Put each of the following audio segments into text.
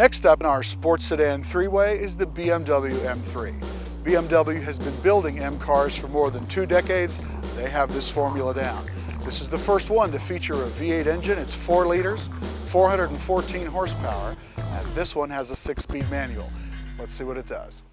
Next up in our sports sedan three-way is the BMW M3. BMW has been building M cars for more than 2 decades. They have this formula down. This is the first one to feature a V8 engine. It's 4 liters, 414 horsepower, and this one has a 6-speed manual. Let's see what it does.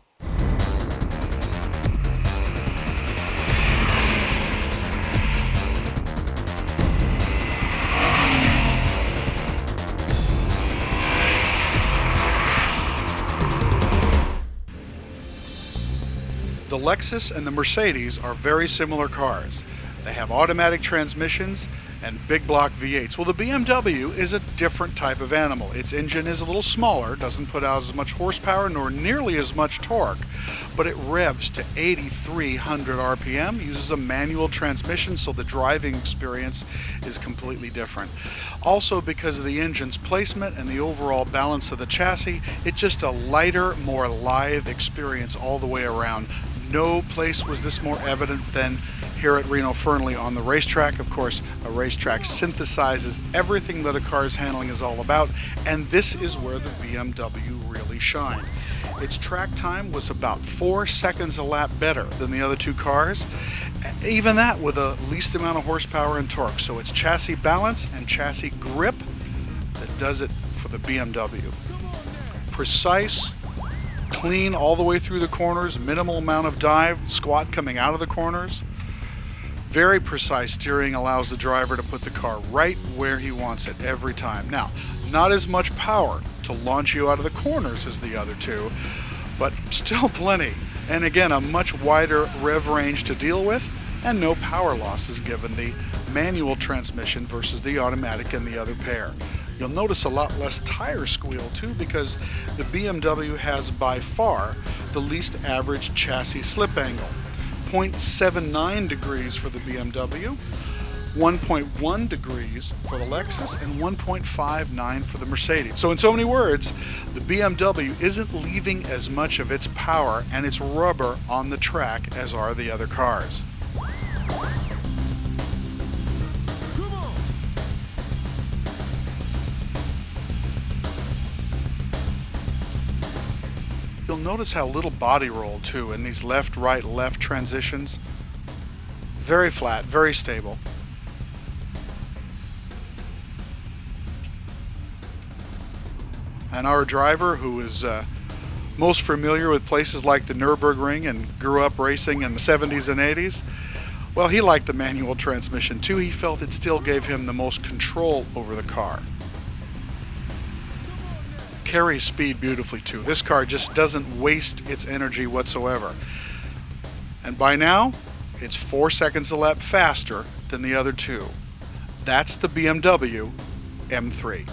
The Lexus and the Mercedes are very similar cars. They have automatic transmissions and big block V8s. Well, the BMW is a different type of animal. Its engine is a little smaller, doesn't put out as much horsepower nor nearly as much torque, but it revs to 8,300 RPM, uses a manual transmission, so the driving experience is completely different. Also, because of the engine's placement and the overall balance of the chassis, it's just a lighter, more lithe experience all the way around. No place was this more evident than here at Reno Fernley on the racetrack. Of course, a racetrack synthesizes everything that a car's handling is all about, and this is where the BMW really shined. Its track time was about 4 seconds a lap better than the other 2 cars, even that with the least amount of horsepower and torque. So it's chassis balance and chassis grip that does it for the BMW. Precise, clean all the way through the corners, minimal amount of dive, squat coming out of the corners. Very precise steering allows the driver to put the car right where he wants it every time. Now, not as much power to launch you out of the corners as the other 2, but still plenty. And again, a much wider rev range to deal with, and no power losses given the manual transmission versus the automatic in the other pair. You'll notice a lot less tire squeal too, because the BMW has by far the least average chassis slip angle. 0.79 degrees for the BMW, 1.1 degrees for the Lexus, and 1.59 for the Mercedes. So in so many words, the BMW isn't leaving as much of its power and its rubber on the track as are the other cars. You'll notice how little body roll too in these left, right, left transitions. Very flat, very stable. And our driver, who is most familiar with places like the Nürburgring and grew up racing in the 70s and 80s, well, he liked the manual transmission too. He felt it still gave him the most control over the car. Carries speed beautifully too. This car just doesn't waste its energy whatsoever. And by now, it's 4 seconds a lap faster than the other 2. That's the BMW M3.